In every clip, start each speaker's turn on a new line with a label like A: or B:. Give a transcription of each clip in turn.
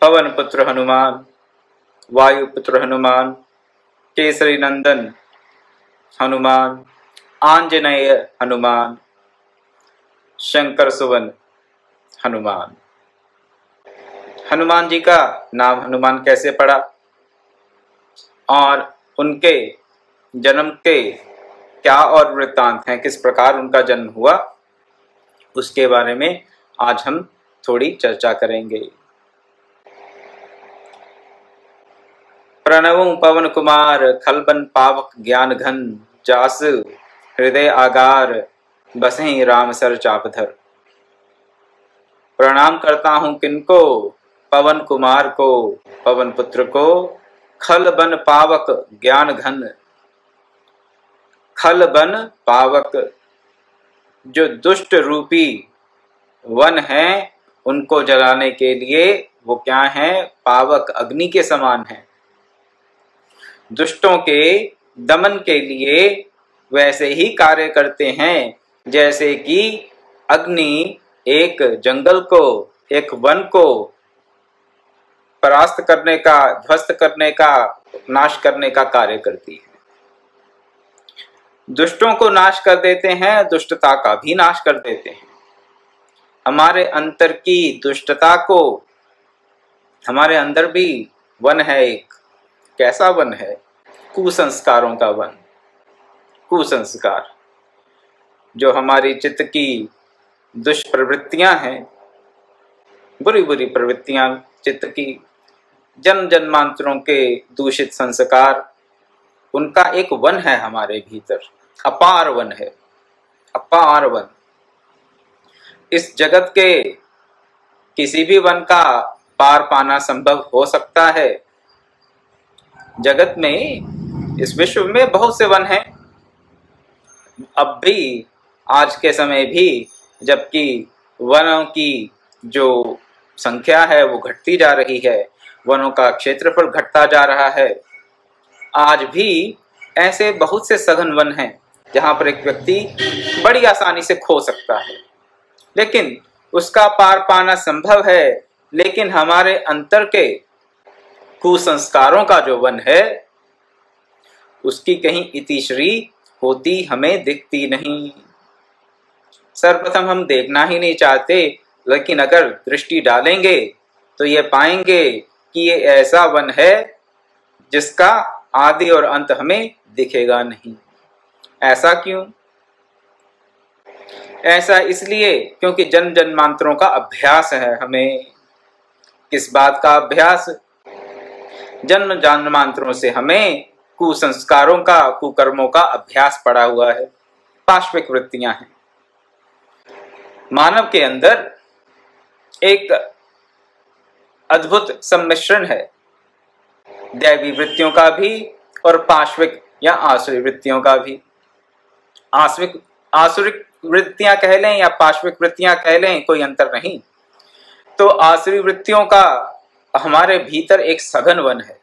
A: पवन पुत्र हनुमान, वायुपुत्र हनुमान, केसरी नंदन हनुमान, आंजनेय हनुमान, शंकर सुवन हनुमान। हनुमान जी का नाम हनुमान कैसे पड़ा और उनके जन्म के क्या और वृत्तांत हैं, किस प्रकार उनका जन्म हुआ, उसके बारे में आज हम थोड़ी चर्चा करेंगे। प्रणवं पवन कुमार, खलबन पावक ज्ञान घन, जास हृदय आगार, बसहीं राम सर चापधर। प्रणाम करता हूं किनको, पवन कुमार को, पवन पुत्र को, खलबन पावक ज्ञान घन। खलबन पावक, जो दुष्ट रूपी वन है उनको जलाने के लिए वो क्या है, पावक अग्नि के समान है। दुष्टों के दमन के लिए वैसे ही कार्य करते हैं जैसे कि अग्नि एक जंगल को, एक वन को परास्त करने का, ध्वस्त करने का, नाश करने का कार्य करती है। दुष्टों को नाश कर देते हैं, दुष्टता का भी नाश कर देते हैं। हमारे अंतर की दुष्टता को, हमारे अंदर भी वन है एक। कैसा वन है? कुसंस्कारों का वन। कुसंस्कार जो हमारी चित्त की दुष्प्रवृत्तियां हैं, बुरी बुरी प्रवृत्तियां चित्त की, जन्म जन्मांतरों के दूषित संस्कार, उनका एक वन है हमारे भीतर। अपार वन है, अपार वन। इस जगत के किसी भी वन का पार पाना संभव हो सकता है। जगत में, इस विश्व में बहुत से वन हैं, अब भी, आज के समय भी, जबकि वनों की जो संख्या है वो घटती जा रही है, वनों का क्षेत्रफल घटता जा रहा है। आज भी ऐसे बहुत से सघन वन हैं जहां पर एक व्यक्ति बड़ी आसानी से खो सकता है, लेकिन उसका पार पाना संभव है। लेकिन हमारे अंतर के कुसंस्कारों का जो वन है उसकी कहीं इतिश्री होती हमें दिखती नहीं। सर्वप्रथम हम देखना ही नहीं चाहते, लेकिन अगर दृष्टि डालेंगे तो ये पाएंगे कि ये ऐसा वन है जिसका आदि और अंत हमें दिखेगा नहीं। ऐसा क्यों? ऐसा इसलिए क्योंकि जन्म जन्मांतरों का अभ्यास है हमें। किस बात का अभ्यास? जन्म जन्मांतरों से हमें कुसंस्कारों का, कुकर्मों का अभ्यास पड़ा हुआ है। पाश्विक वृत्तियां हैं। मानव के अंदर एक अद्भुत सम्मिश्रण है, दैवी वृत्तियों का भी और पाश्विक या आसुरी वृत्तियों का भी। आसुरिक वृत्तियां कह लें या पाश्विक वृत्तियां कह लें, कोई अंतर नहीं। तो आसुरी वृत्तियों का हमारे भीतर एक सघन वन है।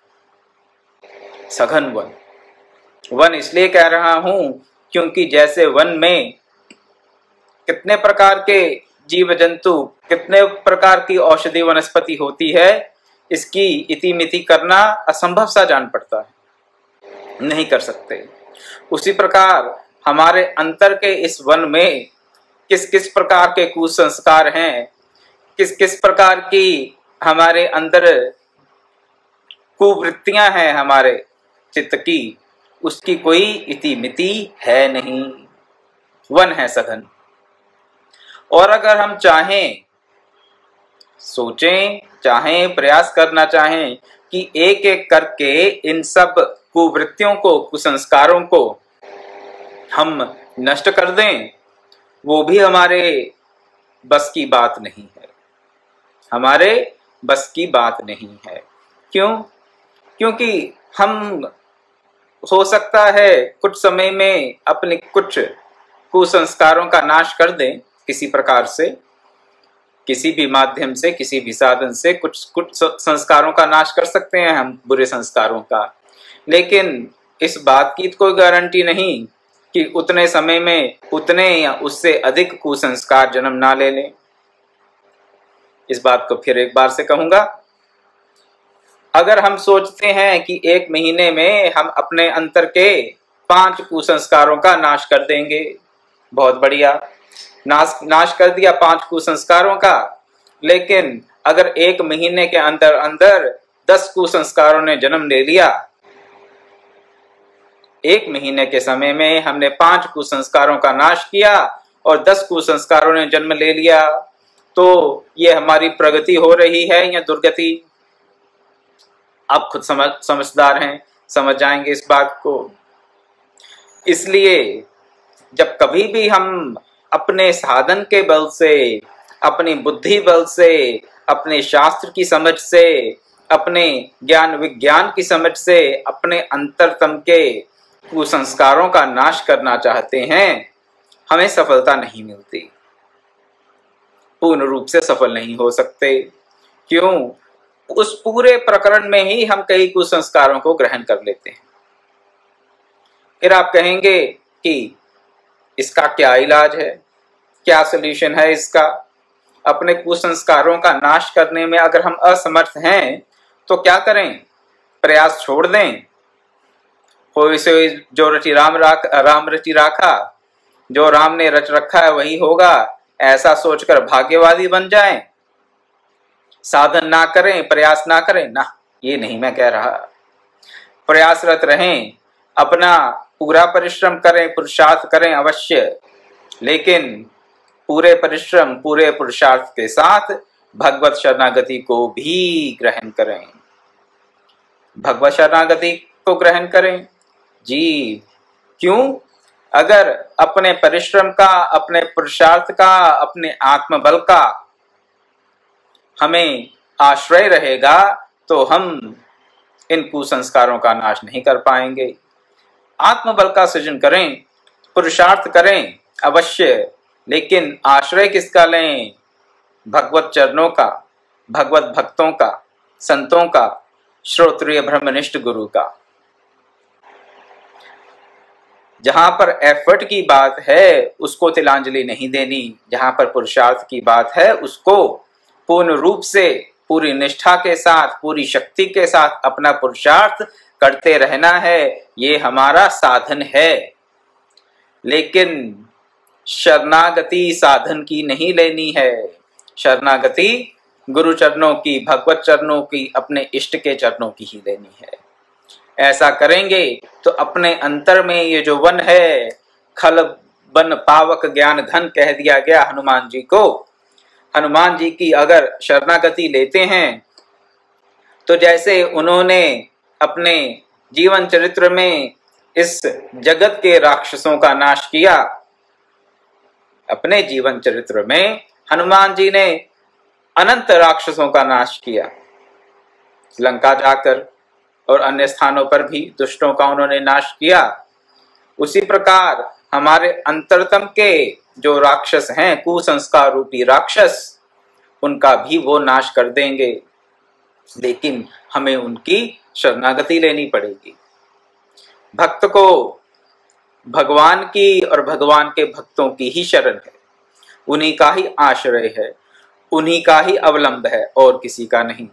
A: सघन वन। वन इसलिए कह रहा हूं क्योंकि जैसे वन में कितने प्रकार के जीव जंतु, कितने प्रकार की औषधि वनस्पति होती है, इसकी इतिमिति करना असंभव सा जान पड़ता है, नहीं कर सकते। उसी प्रकार हमारे अंतर के इस वन में किस किस प्रकार के कुसंस्कार हैं, किस किस प्रकार की हमारे अंदर कुवृत्तियां हैं हमारे चित्त की, उसकी कोई इतिमिति है नहीं। वन है सघन। और अगर हम चाहें, सोचें, चाहें, प्रयास करना चाहें कि एक एक करके इन सब कुवृत्तियों को, कुसंस्कारों को हम नष्ट कर दें, वो भी हमारे बस की बात नहीं है। हमारे बस की बात नहीं है। क्यों? क्योंकि हम, हो सकता है कुछ समय में अपने कुछ कुसंस्कारों का नाश कर दें, किसी प्रकार से, किसी भी माध्यम से, किसी भी साधन से कुछ संस्कारों का नाश कर सकते हैं हम, बुरे संस्कारों का। लेकिन इस बात की कोई गारंटी नहीं कि उतने समय में उतने या उससे अधिक कुसंस्कार जन्म ना ले लें। इस बात को फिर एक बार से कहूंगा अगर हम सोचते हैं कि 1 महीने में हम अपने अंतर के 5 कुसंस्कारों का नाश कर देंगे, बहुत बढ़िया, नाश कर दिया 5 कुसंस्कारों का। लेकिन अगर 1 महीने के अंदर अंदर 10 कुसंस्कारों ने जन्म ले लिया, 1 महीने के समय में हमने 5 कुसंस्कारों का नाश किया और 10 कुसंस्कारों ने जन्म ले लिया, तो ये हमारी प्रगति हो रही है या दुर्गति? आप खुद समझदार हैं, समझ जाएंगे इस बात को। इसलिए जब कभी भी हम अपने साधन के बल से, अपनी बुद्धि बल से, अपने शास्त्र की समझ से, अपने ज्ञान विज्ञान की समझ से अपने अंतरतम के कुसंस्कारों का नाश करना चाहते हैं, हमें सफलता नहीं मिलती, पूर्ण रूप से सफल नहीं हो सकते। क्यों? उस पूरे प्रकरण में ही हम कई कुसंस्कारों को ग्रहण कर लेते हैं। फिर आप कहेंगे कि इसका क्या इलाज है, क्या सॉल्यूशन है इसका? अपने कुसंस्कारों का नाश करने में अगर हम असमर्थ हैं तो क्या करें? प्रयास छोड़ दें? होय सोय जो रचि राम रचि राखा, जो राम ने रच रखा है वही होगा, ऐसा सोचकर भाग्यवादी बन जाएं? साधन ना करें, प्रयास ना करें? ना, ये नहीं मैं कह रहा। प्रयासरत रहें, अपना पूरा परिश्रम करें, पुरुषार्थ करें अवश्य, लेकिन पूरे परिश्रम, पूरे पुरुषार्थ के साथ भगवत शरणागति को भी ग्रहण करें। भगवत शरणागति को ग्रहण करें जी। क्यों? अगर अपने परिश्रम का, अपने पुरुषार्थ का, अपने आत्मबल का हमें आश्रय रहेगा तो हम इन कुसंस्कारों का नाश नहीं कर पाएंगे। आत्मबल का सृजन करें, पुरुषार्थ करें अवश्य, लेकिन आश्रय किसका लें? भगवत चरणों का, भगवत भक्तों का, संतों का, श्रोत्रिय ब्रह्मनिष्ठ गुरु का। जहां पर एफर्ट की बात है उसको तिलांजलि नहीं देनी, जहां पर पुरुषार्थ की बात है उसको पूर्ण रूप से, पूरी निष्ठा के साथ, पूरी शक्ति के साथ अपना पुरुषार्थ करते रहना है। ये हमारा साधन है। लेकिन शरणागति साधन की नहीं लेनी है। शरणागति गुरु चरणों की, भगवत चरणों की, अपने इष्ट के चरणों की ही लेनी है। ऐसा करेंगे तो अपने अंतर में ये जो वन है, खल बन पावक ज्ञान धन कह दिया गया हनुमान जी को। हनुमान जी की अगर शरणागति लेते हैं तो जैसे उन्होंने अपने जीवन चरित्र में इस जगत के राक्षसों का नाश किया, अपने जीवन चरित्र में हनुमान जी ने अनंत राक्षसों का नाश किया। लंका जाकर और अन्य स्थानों पर भी दुष्टों का उन्होंने नाश किया। उसी प्रकार हमारे अंतरतम के जो राक्षस हैं, कुसंस्कार रूपी राक्षस, उनका भी वो नाश कर देंगे। लेकिन हमें उनकी शरणागति लेनी पड़ेगी। भक्त को भगवान की और भगवान के भक्तों की ही शरण है, उन्हीं का ही आश्रय है, उन्हीं का ही अवलंब है और किसी का नहीं।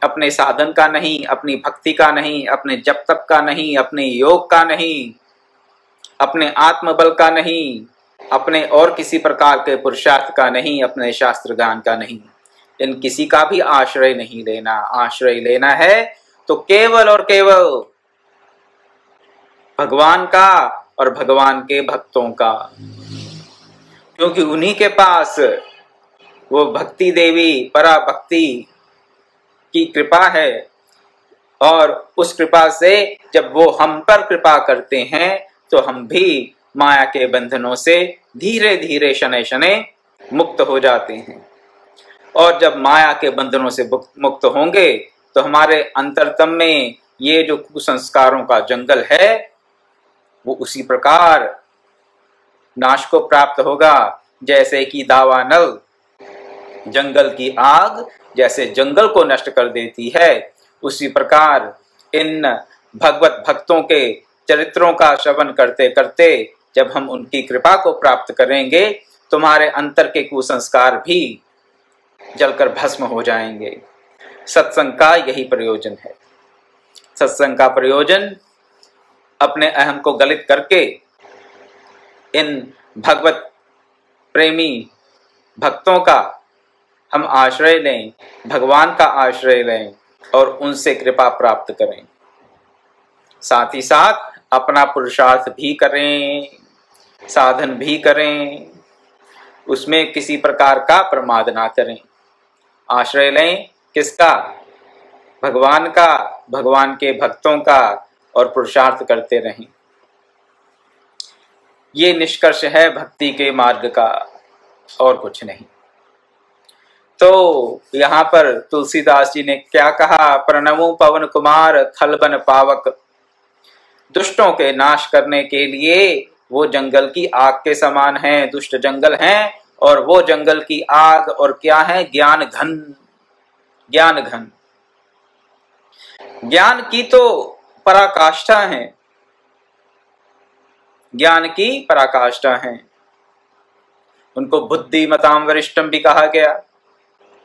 A: अपने साधन का नहीं, अपनी भक्ति का नहीं, अपने जप तप का नहीं, अपने योग का नहीं, अपने आत्मबल का नहीं, अपने और किसी प्रकार के पुरुषार्थ का नहीं, अपने शास्त्र ज्ञान का नहीं, इन किसी का भी आश्रय नहीं लेना। आश्रय लेना है तो केवल और केवल भगवान का और भगवान के भक्तों का, क्योंकि उन्हीं के पास वो भक्ति देवी पराभक्ति की कृपा है। और उस कृपा से जब वो हम पर कृपा करते हैं तो हम भी माया के बंधनों से धीरे धीरे शनै शनै मुक्त हो जाते हैं। और जब माया के बंधनों से मुक्त होंगे तो हमारे अंतरतम में ये जो कुसंस्कारों का जंगल है वो उसी प्रकार नाश को प्राप्त होगा। जैसे कि दावानल जंगल की आग जैसे जंगल को नष्ट कर देती है, उसी प्रकार इन भगवत भक्तों के चरित्रों का श्रवण करते करते जब हम उनकी कृपा को प्राप्त करेंगे, तुम्हारे अंतर के कुसंस्कार भी जलकर भस्म हो जाएंगे। सत्संग का यही प्रयोजन है। सत्संग का प्रयोजन अपने अहम को गलित करके इन भगवत प्रेमी भक्तों का हम आश्रय लें, भगवान का आश्रय लें और उनसे कृपा प्राप्त करें। साथ ही साथ अपना पुरुषार्थ भी करें, साधन भी करें, उसमें किसी प्रकार का प्रमाद ना करें। आश्रय लें किसका? भगवान का, भगवान के भक्तों का, और पुरुषार्थ करते रहें। ये निष्कर्ष है भक्ति के मार्ग का, और कुछ नहीं। तो यहाँ पर तुलसीदास जी ने क्या कहा? प्रणमो पवन कुमार खलबन पावक। दुष्टों के नाश करने के लिए वो जंगल की आग के समान हैं, दुष्ट जंगल हैं, और वो जंगल की आग और क्या है? ज्ञान घन। ज्ञान घन, ज्ञान की तो पराकाष्ठा है, ज्ञान की पराकाष्ठा है। उनको बुद्धिमताम वरिष्ठम भी कहा गया।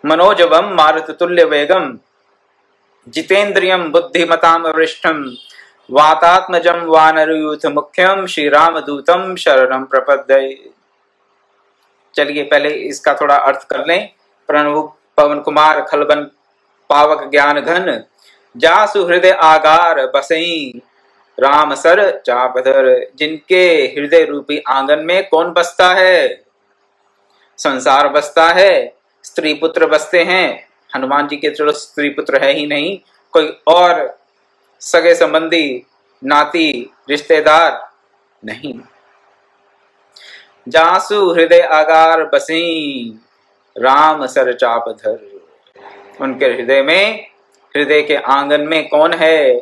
A: मनोजवम मारुत तुल्य वेगम जितेंद्रियम बुद्धिमताम वरिष्ठम वातात्मजम वानरयूथ मुख्यम श्री राम दूतम शरणम प्रपद्ये। चलिए पहले इसका थोड़ा अर्थ कर लें। प्रणव पवन कुमार खलबन पावक ज्ञान घन जासु हृदय आगार बसई राम सर चापधर। जिनके हृदय रूपी आंगन में कौन बसता है? संसार बसता है, स्त्री पुत्र बसते हैं। हनुमान जी के चलो स्त्री पुत्र है ही नहीं, कोई और सगे संबंधी नाती रिश्तेदार नहीं। जासु हृदय आगार बसई राम सर चापधर। उनके हृदय में, हृदय के आंगन में कौन है?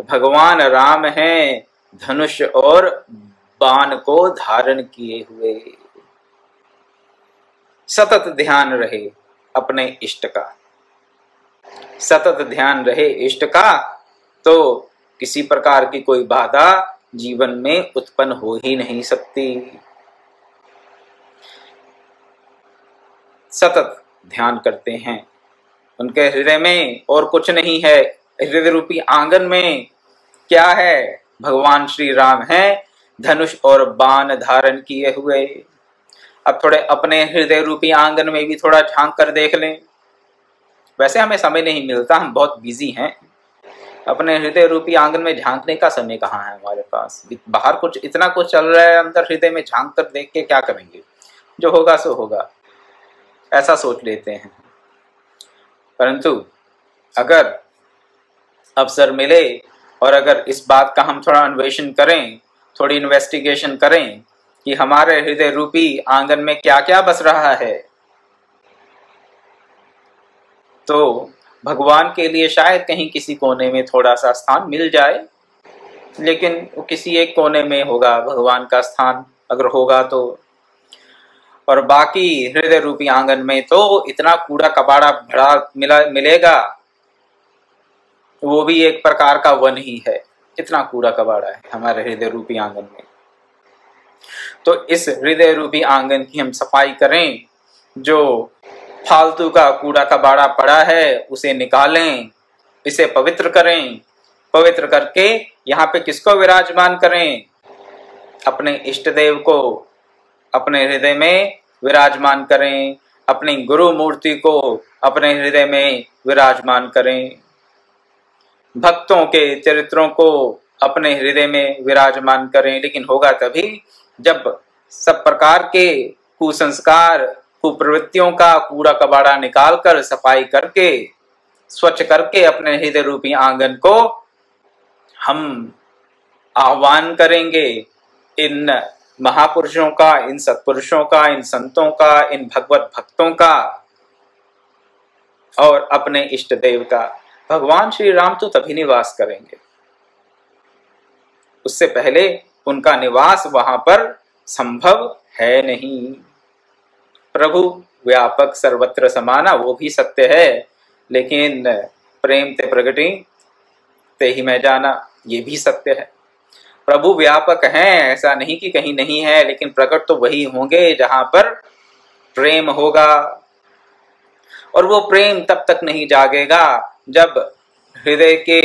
A: भगवान राम हैं, धनुष और बाण को धारण किए हुए। सतत ध्यान रहे अपने इष्ट का, सतत ध्यान रहे इष्ट का, तो किसी प्रकार की कोई बाधा जीवन में उत्पन्न हो ही नहीं सकती। सतत ध्यान करते हैं, उनके हृदय में और कुछ नहीं है। हृदय रूपी आंगन में क्या है? भगवान श्री राम हैं, धनुष और बाण धारण किए हुए। अब थोड़े अपने हृदय रूपी आंगन में भी थोड़ा झांक कर देख लें। वैसे हमें समय नहीं मिलता, हम बहुत बिजी हैं। अपने हृदय रूपी आंगन में झांकने का समय कहाँ है हमारे पास? बाहर कुछ इतना कुछ चल रहा है, अंदर हृदय में झांक कर देख के क्या करेंगे? जो होगा सो होगा, ऐसा सोच लेते हैं। परंतु अगर अवसर मिले और अगर इस बात का हम थोड़ा अन्वेषण करें, थोड़ी इन्वेस्टिगेशन करें कि हमारे हृदय रूपी आंगन में क्या क्या बस रहा है, तो भगवान के लिए शायद कहीं किसी कोने में थोड़ा सा स्थान मिल जाए। लेकिन वो किसी एक कोने में होगा भगवान का स्थान, अगर होगा तो। और बाकी हृदय रूपी आंगन में तो इतना कूड़ा कबाड़ा भरा मिलेगा, वो भी एक प्रकार का वन ही है। इतना कूड़ा कबाड़ा है हमारे हृदय रूपी आंगन में। तो इस हृदय रूपी आंगन की हम सफाई करें। जो फालतू का कूड़ा कबाड़ा पड़ा है उसे निकालें, इसे पवित्र करें। पवित्र करके यहाँ पे किसको विराजमान करें? अपने इष्ट देव को अपने हृदय में विराजमान करें, अपनी गुरु मूर्ति को अपने हृदय में विराजमान करें, भक्तों के चरित्रों को अपने हृदय में विराजमान करें। लेकिन होगा तभी जब सब प्रकार के कुसंस्कार, कुप्रवृत्तियों का कूड़ा कबाड़ा निकालकर सफाई करके, स्वच्छ करके अपने हृदय रूपी आंगन को हम आह्वान करेंगे। इन महापुरुषों का, इन सत्पुरुषों का, इन संतों का, इन भगवत भक्तों का और अपने इष्ट देव का। भगवान श्री राम तो तभी निवास करेंगे, उससे पहले उनका निवास वहां पर संभव है नहीं। प्रभु व्यापक सर्वत्र समाना, वो भी सत्य है, लेकिन प्रेम ते प्रगति ते ही मैं जाना, ये भी सत्य है। प्रभु व्यापक हैं, ऐसा नहीं कि कहीं नहीं है, लेकिन प्रकट तो वही होंगे जहां पर प्रेम होगा। और वो प्रेम तब तक नहीं जागेगा जब हृदय के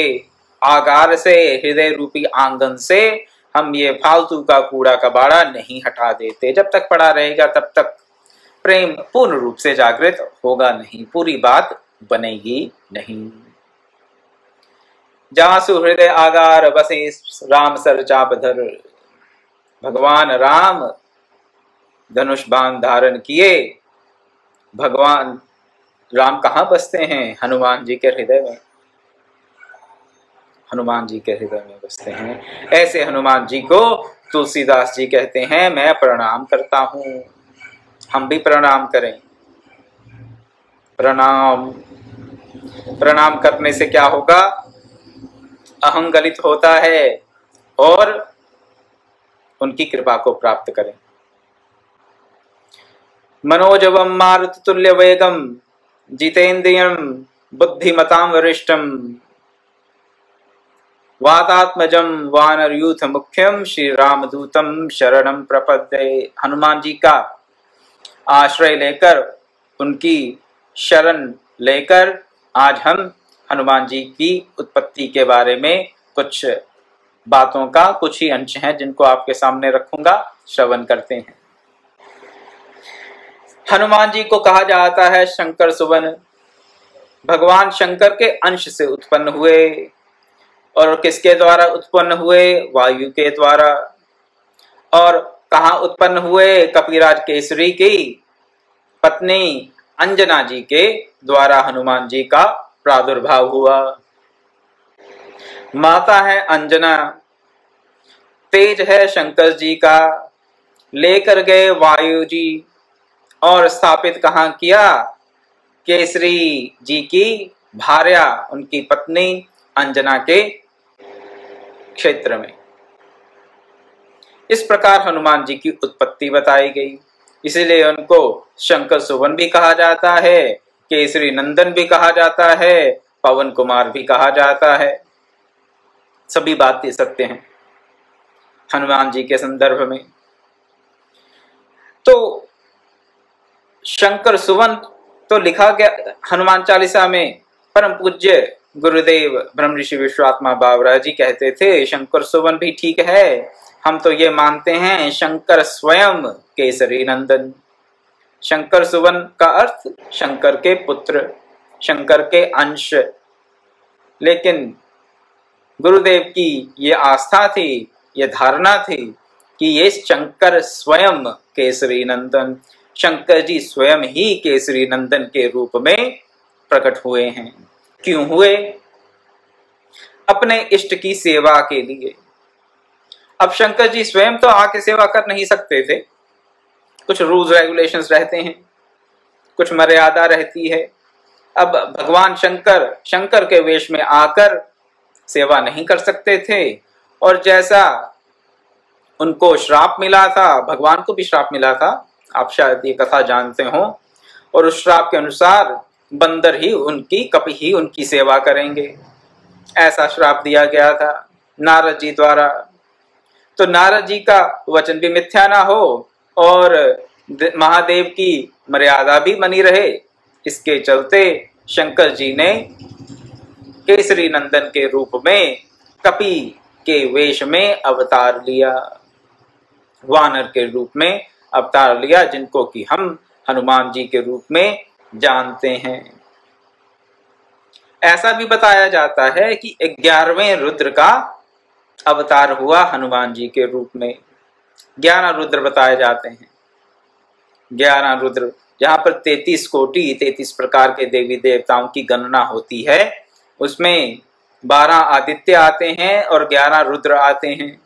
A: आगार से, हृदय रूपी आंगन से हम ये फालतू का कूड़ा कबाड़ा नहीं हटा देते। जब तक पड़ा रहेगा तब तक प्रेम पूर्ण रूप से जागृत होगा नहीं, पूरी बात बनेगी नहीं। जासु हृदय आगार बसे राम सर चापधर, भगवान राम धनुष बाण धारण किए। भगवान राम कहाँ बसते हैं? हनुमान जी के हृदय में, हनुमान जी के हृदय में बसते हैं। ऐसे हनुमान जी को तुलसीदास जी कहते हैं मैं प्रणाम करता हूं। हम भी प्रणाम करें। प्रणाम, प्रणाम करने से क्या होगा? अहं गलित होता है और उनकी कृपा को प्राप्त करें। मनोजवम मारुत तुल्य वेगम जितेन्द्रियम बुद्धिमतां वरिष्ठम वातात्मजम वानरयूथ मुख्यम श्री रामदूतम शरणम प्रपद्ये। हनुमान जी का आश्रय लेकर, उनकी शरण लेकर आज हम हनुमान जी की उत्पत्ति के बारे में कुछ बातों का कुछ ही अंश हैं जिनको आपके सामने रखूंगा, श्रवण करते हैं। हनुमान जी को कहा जाता है शंकर सुवन। भगवान शंकर के अंश से उत्पन्न हुए और किसके द्वारा उत्पन्न हुए? वायु के द्वारा। और कहाँ उत्पन्न हुए? कपिराज केसरी की पत्नी अंजना जी के द्वारा हनुमान जी का प्रादुर्भाव हुआ। माता है अंजना, तेज है शंकर जी का, लेकर गए वायु जी और स्थापित कहाँ किया? केसरी जी की भार्या, उनकी पत्नी अंजना के क्षेत्र में। इस प्रकार हनुमान जी की उत्पत्ति बताई गई। इसीलिए उनको शंकर सुवन भी कहा जाता है, केसरी नंदन भी कहा जाता है, पवन कुमार भी कहा जाता है। सभी बातें सत्य हैं हनुमान जी के संदर्भ में। तो शंकर सुवन तो लिखा गया हनुमान चालीसा में। परम पूज्य गुरुदेव ब्रह्म ऋषि विश्वात्मा बावरा जी कहते थे शंकर सुवन भी ठीक है, हम तो ये मानते हैं शंकर स्वयं केसरी नंदन। शंकर सुवन का अर्थ शंकर के पुत्र, शंकर के अंश। लेकिन गुरुदेव की ये आस्था थी, ये धारणा थी कि ये शंकर स्वयं केसरी नंदन, शंकर जी स्वयं ही केसरी नंदन के रूप में प्रकट हुए हैं। क्यों हुए? अपने इष्ट की सेवा के लिए। अब शंकर जी स्वयं तो आके सेवा कर नहीं सकते थे, कुछ रूल्स रेगुलेशंस रहते हैं, कुछ मर्यादा रहती है। अब भगवान शंकर शंकर के वेश में आकर सेवा नहीं कर सकते थे, और जैसा उनको श्राप मिला था, भगवान को भी श्राप मिला था, आप शायद ये कथा जानते हो, और उस श्राप के अनुसार बंदर ही उनकी, कपि ही उनकी सेवा करेंगे, ऐसा श्राप दिया गया था नारद जी द्वारा। तो नारद जी का वचन भी मिथ्या ना हो और महादेव की मर्यादा भी बनी रहे, इसके चलते शंकर जी ने केसरी नंदन के रूप में कपि के वेश में अवतार लिया, वानर के रूप में अवतार लिया, जिनको कि हम हनुमान जी के रूप में जानते हैं। ऐसा भी बताया जाता है कि 11वें रुद्र का अवतार हुआ हनुमान जी के रूप में। 11 रुद्र बताए जाते हैं। 11 रुद्र, जहां पर 33 कोटि 33 प्रकार के देवी देवताओं की गणना होती है, उसमें 12 आदित्य आते हैं और 11 रुद्र आते हैं।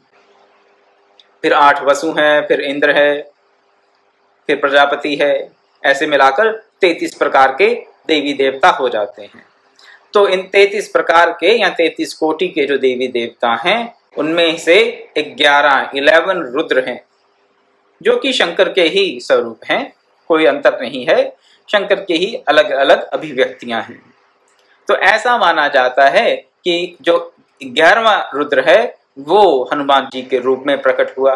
A: फिर 8 वसु हैं, फिर इंद्र है, फिर प्रजापति है, ऐसे मिलाकर 33 प्रकार के देवी देवता हो जाते हैं। तो इन 33 प्रकार के या 33 कोटि के जो देवी देवता हैं, उनमें से 11 रुद्र हैं, जो कि शंकर के ही स्वरूप हैं, कोई अंतर नहीं है, शंकर के ही अलग अलग अभिव्यक्तियां हैं। तो ऐसा माना जाता है कि जो 11वां रुद्र है वो हनुमान जी के रूप में प्रकट हुआ,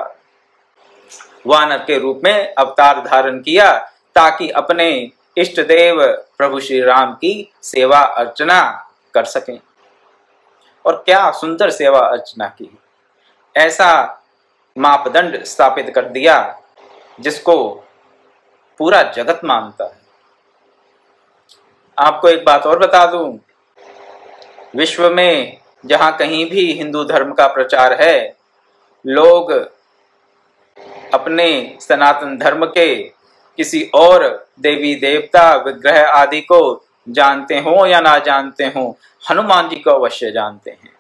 A: वानर के रूप में अवतार धारण किया, ताकि अपने इष्ट देव प्रभु श्री राम की सेवा अर्चना कर सकें। और क्या सुंदर सेवा अर्चना की। ऐसा मापदंड स्थापित कर दिया जिसको पूरा जगत मानता है। आपको एक बात और बता दूं, विश्व में जहां कहीं भी हिंदू धर्म का प्रचार है, लोग अपने सनातन धर्म के किसी और देवी देवता विग्रह आदि को जानते हो या ना जानते हो, हनुमान जी को अवश्य जानते हैं।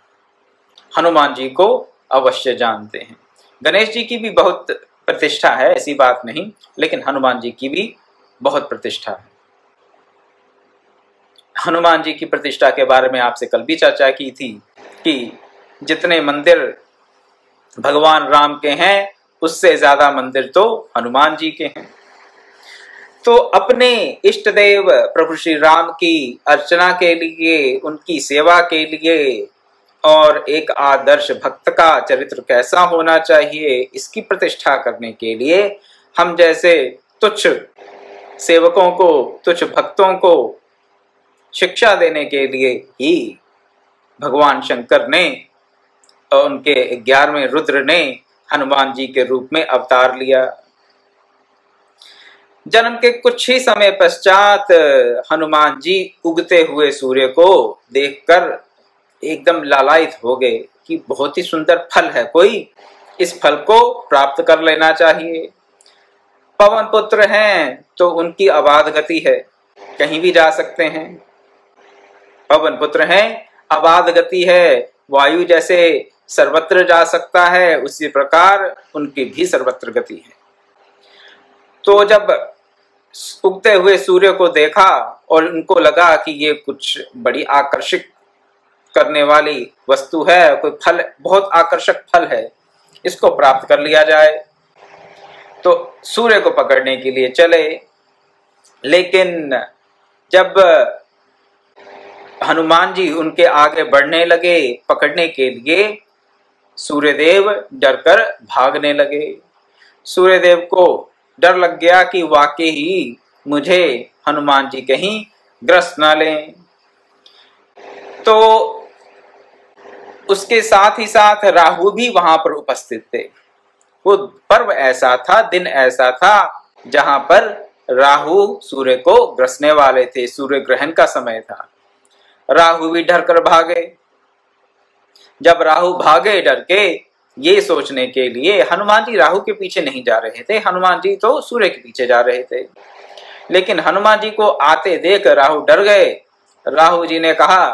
A: हनुमान जी को अवश्य जानते हैं। गणेश जी की भी बहुत प्रतिष्ठा है, ऐसी बात नहीं, लेकिन हनुमान जी की भी बहुत प्रतिष्ठा है। हनुमान जी की प्रतिष्ठा के बारे में आपसे कल भी चर्चा की थी कि जितने मंदिर भगवान राम के हैं, उससे ज्यादा मंदिर तो हनुमान जी के हैं। तो अपने इष्ट देव प्रभु श्री राम की अर्चना के लिए, उनकी सेवा के लिए और एक आदर्श भक्त का चरित्र कैसा होना चाहिए, इसकी प्रतिष्ठा करने के लिए हम जैसे तुच्छ सेवकों को, तुच्छ भक्तों को शिक्षा देने के लिए ही भगवान शंकर ने और उनके 11वें रुद्र ने हनुमान जी के रूप में अवतार लिया। जन्म के कुछ ही समय पश्चात हनुमान जी उगते हुए सूर्य को देखकर एकदम लालायित हो गए कि बहुत ही सुंदर फल है कोई, इस फल को प्राप्त कर लेना चाहिए। पवन पुत्र हैं तो उनकी अबाध गति है, कहीं भी जा सकते हैं। पवन पुत्र हैं, अबाध गति है, वायु जैसे सर्वत्र जा सकता है, उसी प्रकार उनकी भी सर्वत्र गति है। तो जब उगते हुए सूर्य को देखा और उनको लगा कि ये कुछ बड़ी आकर्षित करने वाली वस्तु है, कोई फल, बहुत आकर्षक फल है, इसको प्राप्त कर लिया जाए, तो सूर्य को पकड़ने के लिए चले। लेकिन जब हनुमान जी उनके आगे बढ़ने लगे पकड़ने के लिए, सूर्यदेव डरकर भागने लगे। सूर्यदेव को डर लग गया कि वाकई ही मुझे हनुमान जी कहीं ग्रस्त ना लें। तो उसके साथ ही साथ राहु भी वहां पर उपस्थित थे। वो पर्व ऐसा था, दिन ऐसा था जहां पर राहु सूर्य को ग्रसने वाले थे, सूर्य ग्रहण का समय था। राहु भी डर कर भागे। जब राहु भागे डर के, ये सोचने के लिए, हनुमान जी राहु के पीछे नहीं जा रहे थे, हनुमान जी तो सूर्य के पीछे जा रहे थे। लेकिन हनुमान जी को आते देख राहु डर गए। राहु जी ने कहा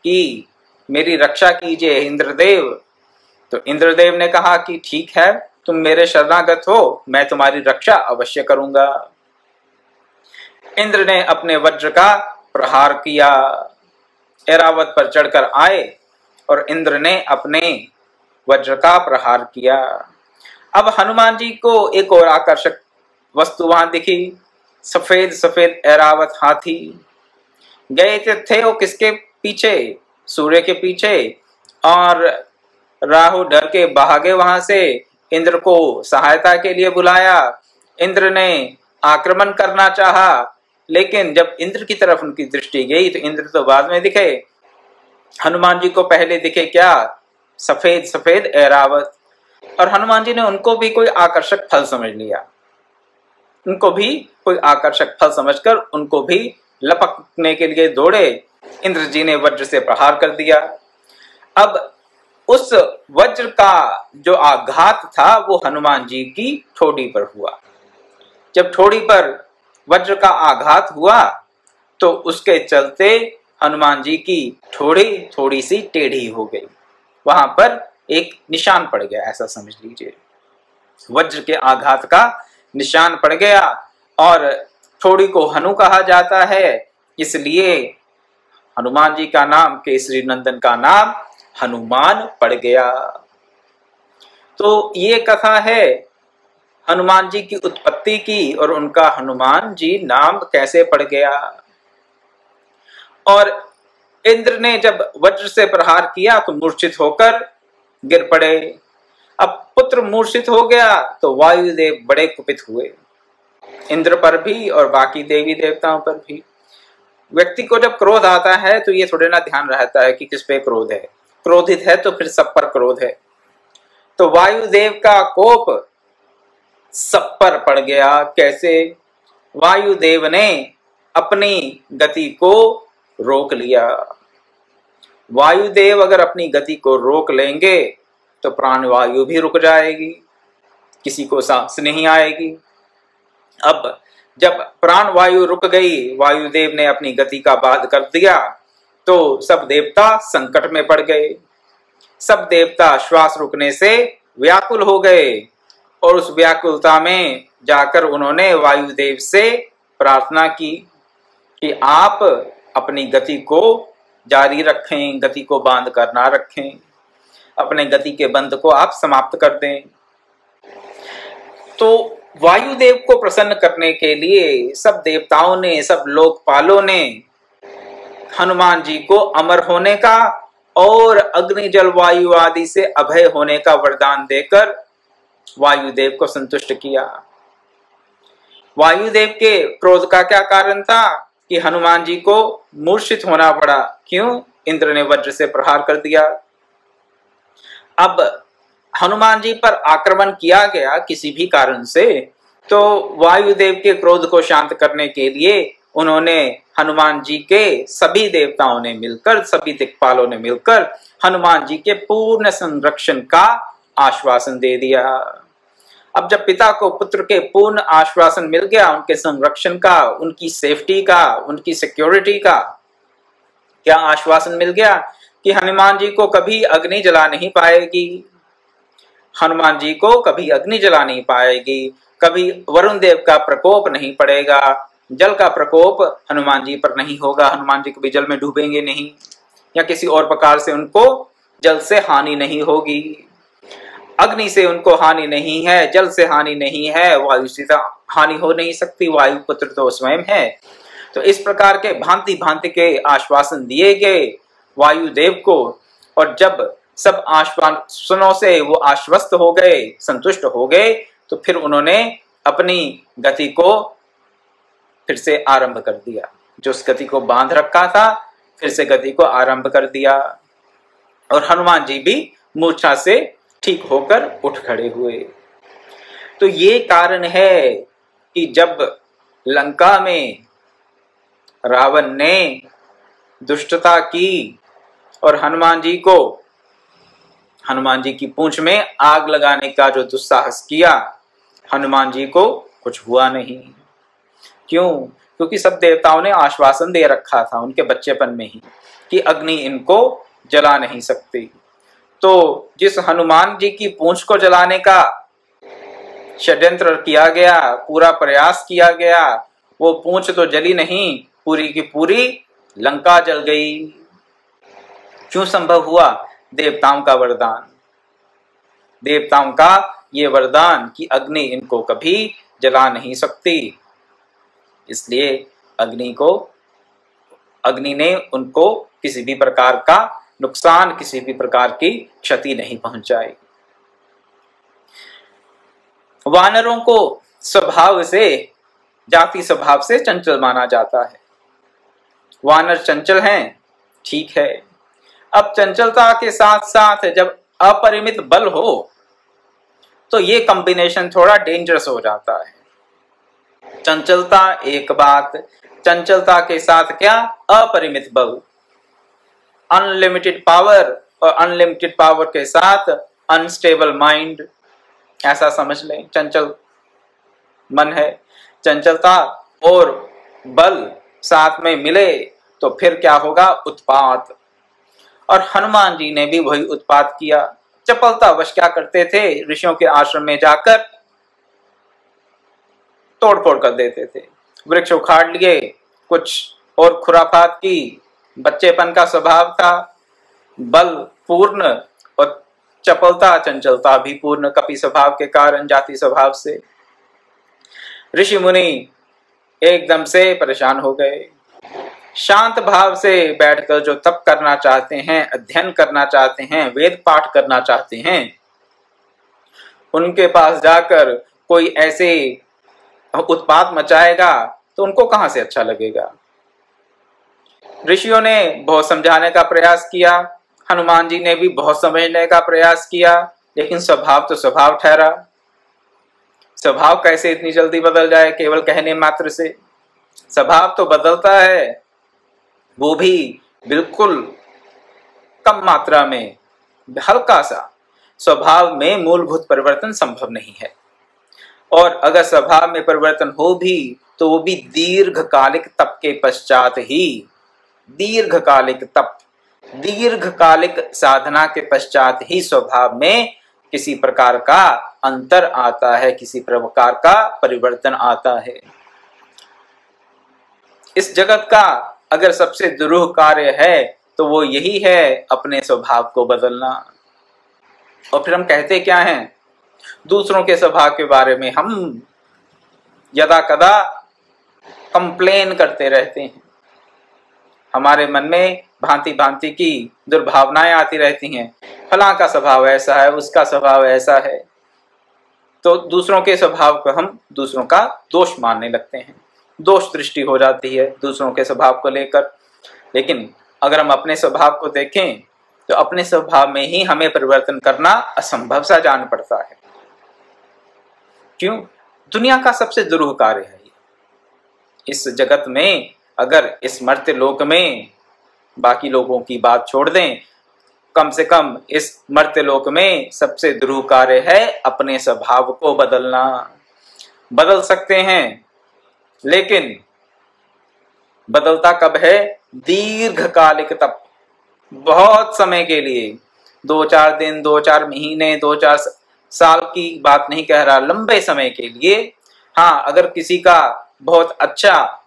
A: कि मेरी रक्षा कीजिए इंद्रदेव। तो इंद्रदेव ने कहा कि ठीक है, तुम मेरे शरणागत हो, मैं तुम्हारी रक्षा अवश्य करूंगा। इंद्र ने अपने वज्र का प्रहार किया, ऐरावत पर चढ़कर आए और इंद्र ने अपने वज्र का प्रहार किया। अब हनुमान जी को एक और आकर्षक वस्तु वहां दिखी, सफेद सफेद ऐरावत हाथी। गए थे वो किसके पीछे? सूर्य के पीछे। और राहु डर के भागे वहां से, इंद्र को सहायता के लिए बुलाया। इंद्र ने आक्रमण करना चाहा, लेकिन जब इंद्र की तरफ उनकी दृष्टि गई तो इंद्र तो बाद में दिखे, हनुमान जी को पहले दिखे क्या? सफेद सफेद ऐरावत। और हनुमान जी ने उनको भी कोई आकर्षक फल समझ लिया, उनको भी कोई आकर्षक फल समझकर उनको भी लपकने के लिए दौड़े। इंद्र जी ने वज्र से प्रहार कर दिया। अब उस वज्र का जो आघात था वो हनुमान जी की ठोड़ी पर हुआ। जब ठोड़ी पर वज्र का आघात हुआ तो उसके चलते हनुमान जी की ठोड़ी थोड़ी सी टेढ़ी हो गई, वहां पर एक निशान पड़ गया, ऐसा समझ लीजिए। वज्र के आघात का निशान पड़ गया और ठोड़ी को हनु कहा जाता है, इसलिए हनुमान जी का नाम, केसरी नंदन का नाम हनुमान पड़ गया। तो ये कथा है हनुमान जी की उत्पत्ति की और उनका हनुमान जी नाम कैसे पड़ गया। और इंद्र ने जब वज्र से प्रहार किया तो मूर्छित होकर गिर पड़े। अब पुत्र मूर्छित हो गया तो वायुदेव बड़े कुपित हुए, इंद्र पर भी और बाकी देवी देवताओं पर भी। व्यक्ति को जब क्रोध आता है तो ये थोड़े ना ध्यान रहता है कि किस पे क्रोध है, क्रोधित है तो फिर सब पर क्रोध है। तो वायुदेव का कोप सब पर पड़ गया। कैसे? वायुदेव ने अपनी गति को रोक लिया। वायुदेव अगर अपनी गति को रोक लेंगे तो प्राणवायु भी रुक जाएगी, किसी को सांस नहीं आएगी। अब जब प्राणवायु रुक गई, वायुदेव ने अपनी गति का बाध कर दिया, तो सब देवता संकट में पड़ गए। सब देवता श्वास रुकने से व्याकुल हो गए और उस व्याकुलता में जाकर उन्होंने वायुदेव से प्रार्थना की कि आप अपनी गति को जारी रखें, गति को बांध कर ना रखें, अपने गति के बंध को आप समाप्त कर दें। तो वायुदेव को प्रसन्न करने के लिए सब देवताओं ने, सब लोकपालों ने हनुमान जी को अमर होने का और अग्नि जल वायु आदि से अभय होने का वरदान देकर वायुदेव को संतुष्ट किया। वायुदेव के क्रोध का क्या कारण था कि हनुमान जी को मूर्छित होना पड़ा। क्यों? इंद्र ने वज्र से प्रहार कर दिया। अब हनुमान जी पर आक्रमण किया गया किसी भी कारण से, तो वायुदेव के क्रोध को शांत करने के लिए उन्होंने हनुमान जी के सभी देवताओं ने मिलकर, सभी दिक्पालों ने मिलकर हनुमान जी के पूर्ण संरक्षण का आश्वासन दे दिया। अब जब पिता को पुत्र के पूर्ण आश्वासन मिल गया, उनके संरक्षण का, उनकी सेफ्टी का, उनकी सिक्योरिटी का, क्या आश्वासन मिल गया कि हनुमान जी को कभी अग्नि जला नहीं पाएगी, हनुमान जी को कभी अग्नि जला नहीं पाएगी, कभी वरुण देव का प्रकोप नहीं पड़ेगा, जल का प्रकोप हनुमान जी पर नहीं होगा, हनुमान जी कभी जल में डूबेंगे नहीं, या किसी और प्रकार से उनको जल से हानि नहीं होगी। अग्नि से उनको हानि नहीं है, जल से हानि नहीं है, वायु से हानि हो नहीं सकती, वायु पुत्र तो स्वयं है। तो इस प्रकार के भांति भांति के आश्वासन दिए गए वायुदेव को, और जब सब आश्वासनों से वो आश्वस्त हो गए, संतुष्ट हो गए, तो फिर उन्होंने अपनी गति को फिर से आरंभ कर दिया। जो उस गति को बांध रखा था, फिर से गति को आरंभ कर दिया, और हनुमान जी भी मूर्छा से ठीक होकर उठ खड़े हुए। तो ये कारण है कि जब लंका में रावण ने दुष्टता की और हनुमान जी की पूंछ में आग लगाने का जो दुस्साहस किया, हनुमान जी को कुछ हुआ नहीं। क्यों? क्योंकि सब देवताओं ने आश्वासन दे रखा था उनके बच्चेपन में ही कि अग्नि इनको जला नहीं सकती। तो जिस हनुमान जी की पूंछ को जलाने का षड्यंत्र किया गया, पूरा प्रयास किया गया, वो पूंछ तो जली नहीं, पूरी की पूरी लंका जल गई। क्यों संभव हुआ? देवताओं का वरदान, देवताओं का ये वरदान कि अग्नि इनको कभी जला नहीं सकती, इसलिए अग्नि ने उनको किसी भी प्रकार का नुकसान, किसी भी प्रकार की क्षति नहीं पहुंचाई। वानरों को स्वभाव से, जाति स्वभाव से चंचल माना जाता है। वानर चंचल हैं, ठीक है। अब चंचलता के साथ साथ जब अपरिमित बल हो तो ये कॉम्बिनेशन थोड़ा डेंजरस हो जाता है। चंचलता एक बात, चंचलता के साथ क्या? अपरिमित बल, अनलिमिटेड पावर, और अनलिमिटेड पावर के साथ अनस्टेबल माइंड, ऐसा समझ लें। चंचल मन है, चंचलता और बल साथ में मिले तो फिर क्या होगा? उत्पात। और हनुमान जी ने भी वही उत्पात किया। चपलतावश क्या करते थे? ऋषियों के आश्रम में जाकर तोड़फोड़ कर देते थे, वृक्ष उखाड़ लिए, कुछ और खुराफात की। बच्चेपन का स्वभाव था, बल पूर्ण और चपलता, चंचलता भी पूर्ण, कपि स्वभाव के कारण, जाति स्वभाव से ऋषि मुनि एकदम से परेशान हो गए। शांत भाव से बैठकर जो तप करना चाहते हैं, अध्ययन करना चाहते हैं, वेद पाठ करना चाहते हैं, उनके पास जाकर कोई ऐसे उत्पात मचाएगा तो उनको कहां से अच्छा लगेगा। ऋषियों ने बहुत समझाने का प्रयास किया, हनुमान जी ने भी बहुत समझने का प्रयास किया, लेकिन स्वभाव तो स्वभाव ठहरा। स्वभाव कैसे इतनी जल्दी बदल जाए केवल कहने मात्र से? स्वभाव तो बदलता है, वो भी बिल्कुल कम मात्रा में, हल्का सा। स्वभाव में मूलभूत परिवर्तन संभव नहीं है, और अगर स्वभाव में परिवर्तन हो भी तो वो भी दीर्घकालिक तप के पश्चात ही, दीर्घकालिक तप, दीर्घकालिक साधना के पश्चात ही स्वभाव में किसी प्रकार का अंतर आता है, किसी प्रकार का परिवर्तन आता है। इस जगत का अगर सबसे दुरूह कार्य है तो वो यही है, अपने स्वभाव को बदलना। और फिर हम कहते क्या हैं? दूसरों के स्वभाव के बारे में हम यदा कदा कंप्लेन करते रहते हैं। हमारे मन में भांति भांति की दुर्भावनाएं आती रहती हैं, फलां का स्वभाव ऐसा है, उसका स्वभाव ऐसा है। तो दूसरों के स्वभाव को हम दूसरों का दोष मानने लगते हैं, दोष दृष्टि हो जाती है दूसरों के स्वभाव को लेकर। लेकिन अगर हम अपने स्वभाव को देखें तो अपने स्वभाव में ही हमें परिवर्तन करना असंभव सा जान पड़ता है। क्यों? दुनिया का सबसे दुरूह कार्य है ये। इस जगत में, अगर इस मर्त्य लोक में, बाकी लोगों की बात छोड़ दें, कम से कम इस मर्त्य लोक में सबसे दुरूह कार्य है अपने स्वभाव को बदलना। बदल सकते हैं, लेकिन बदलता कब है? दीर्घकालिक तप, बहुत समय के लिए, 2-4 दिन, 2-4 महीने, 2-4 साल की बात नहीं कह रहा, लंबे समय के लिए। हाँ, अगर किसी का बहुत अच्छा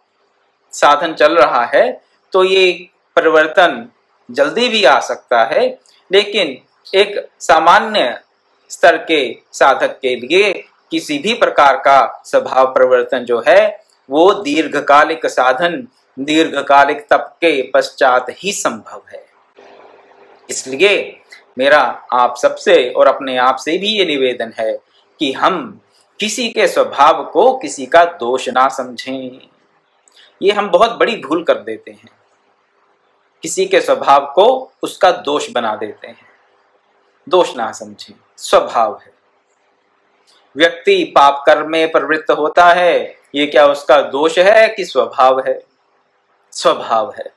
A: साधन चल रहा है तो ये परिवर्तन जल्दी भी आ सकता है, लेकिन एक सामान्य स्तर के साधक के लिए किसी भी प्रकार का स्वभाव परिवर्तन जो है वो दीर्घकालिक साधन, दीर्घकालिक तप के पश्चात ही संभव है। इसलिए मेरा आप सबसे और अपने आप से भी ये निवेदन है कि हम किसी के स्वभाव को किसी का दोष ना समझें। ये हम बहुत बड़ी भूल कर देते हैं, किसी के स्वभाव को उसका दोष बना देते हैं। दोष ना समझें, स्वभाव है। व्यक्ति पाप कर्म में प्रवृत्त होता है, ये क्या उसका दोष है कि स्वभाव है? स्वभाव है।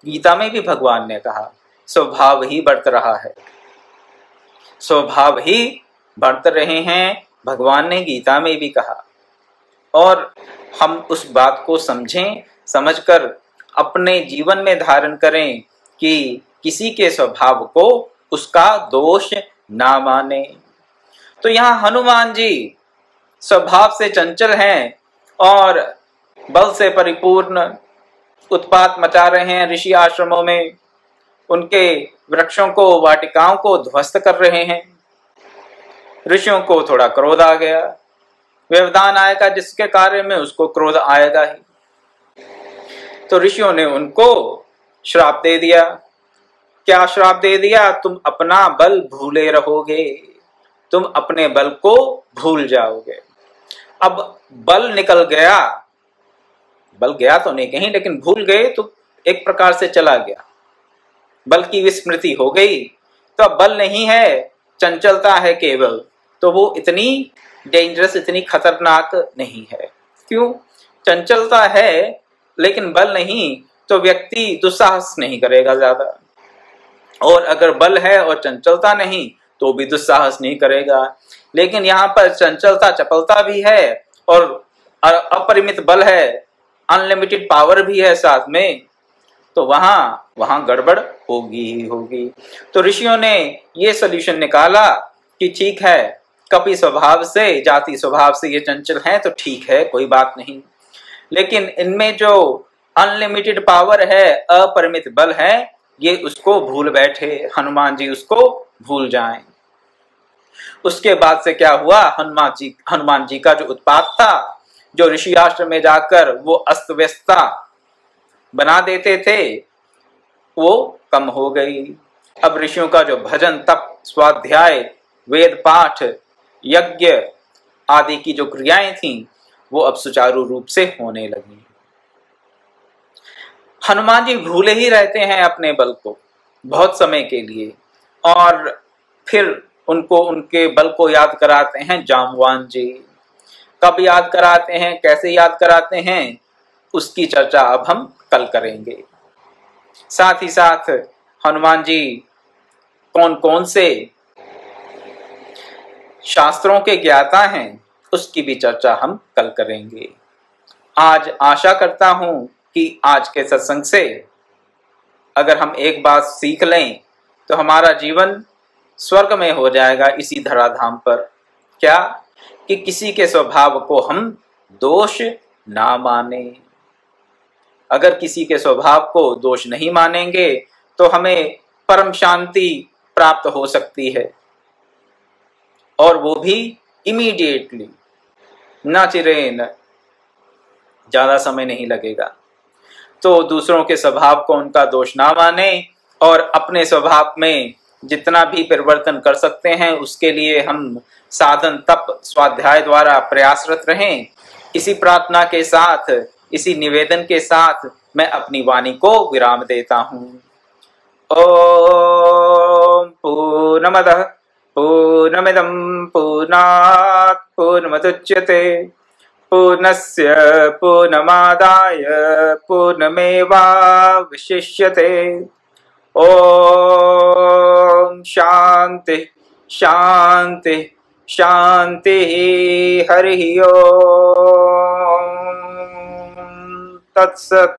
A: गीता में भी भगवान ने कहा स्वभाव ही बढ़त रहा है, स्वभाव ही बढ़त रहे हैं, भगवान ने गीता में भी कहा। और हम उस बात को समझें, समझकर अपने जीवन में धारण करें कि किसी के स्वभाव को उसका दोष ना माने। तो यहाँ हनुमान जी स्वभाव से चंचल हैं और बल से परिपूर्ण उत्पात मचा रहे हैं ऋषि आश्रमों में, उनके वृक्षों को, वाटिकाओं को ध्वस्त कर रहे हैं। ऋषियों को थोड़ा क्रोध आ गया, व्यवधान आएगा जिसके कार्य में उसको क्रोध आएगा ही। तो ऋषियों ने उनको श्राप दे दिया। क्या श्राप दे दिया? तुम अपना बल भूले रहोगे, तुम अपने बल को भूल जाओगे। अब बल निकल गया, बल गया तो नहीं कहीं, लेकिन भूल गए तो एक प्रकार से चला गया, बल की विस्मृति हो गई। तो अब बल नहीं है, चंचलता है केवल, तो वो इतनी डेंजरस, इतनी खतरनाक नहीं है। क्यों? चंचलता है लेकिन बल नहीं, तो व्यक्ति दुस्साहस नहीं करेगा ज्यादा, और अगर बल है और चंचलता नहीं तो भी दुस्साहस नहीं करेगा। लेकिन यहाँ पर चंचलता, चपलता भी है और अपरिमित बल है, अनलिमिटेड पावर भी है साथ में, तो वहां गड़बड़ होगी ही होगी। तो ऋषियों ने ये सॉल्यूशन निकाला कि ठीक है, कपि स्वभाव से, जाति स्वभाव से ये चंचल हैं तो ठीक है, कोई बात नहीं, लेकिन इनमें जो अनलिमिटेड पावर है, अपरिमित बल है, ये उसको भूल बैठे, हनुमान जी उसको भूल जाएं। उसके बाद से क्या हुआ? हनुमान जी का जो उत्पात था, जो ऋषि आश्रम में जाकर वो अस्त व्यस्तता बना देते थे, वो कम हो गई। अब ऋषियों का जो भजन, तप, स्वाध्याय, वेद पाठ, यज्ञ आदि की जो क्रियाएं थीं, वो अब सुचारू रूप से होने लगी। हनुमान जी भूले ही रहते हैं अपने बल को, बहुत समय के लिए, और फिर उनको उनके बल को याद कराते हैं जामवान जी। कब याद कराते हैं, कैसे याद कराते हैं, उसकी चर्चा अब हम कल करेंगे। साथ ही साथ हनुमान जी कौन कौन से शास्त्रों के ज्ञाता हैं, उसकी भी चर्चा हम कल करेंगे। आज आशा करता हूं कि आज के सत्संग से अगर हम एक बात सीख लें तो हमारा जीवन स्वर्ग में हो जाएगा इसी धराधाम पर। क्या? कि किसी के स्वभाव को हम दोष ना माने। अगर किसी के स्वभाव को दोष नहीं मानेंगे तो हमें परम शांति प्राप्त हो सकती है, और वो भी इमीडिएटली, ना चिरेन, ज्यादा समय नहीं लगेगा। तो दूसरों के स्वभाव को उनका दोष ना माने और अपने स्वभाव में जितना भी परिवर्तन कर सकते हैं उसके लिए हम साधन तप स्वाध्याय द्वारा प्रयासरत रहें। इसी प्रार्थना के साथ, इसी निवेदन के साथ मैं अपनी वाणी को विराम देता हूँ। ओम पूर्णमदः पूर्णमिदं पूर्णात् पूर्णमुदच्यते पूर्णस्य पूर्णमादाय पूर्णमेवावशिष्यते। ओम शांति शांति शांति। हरि ओम तत्सत्।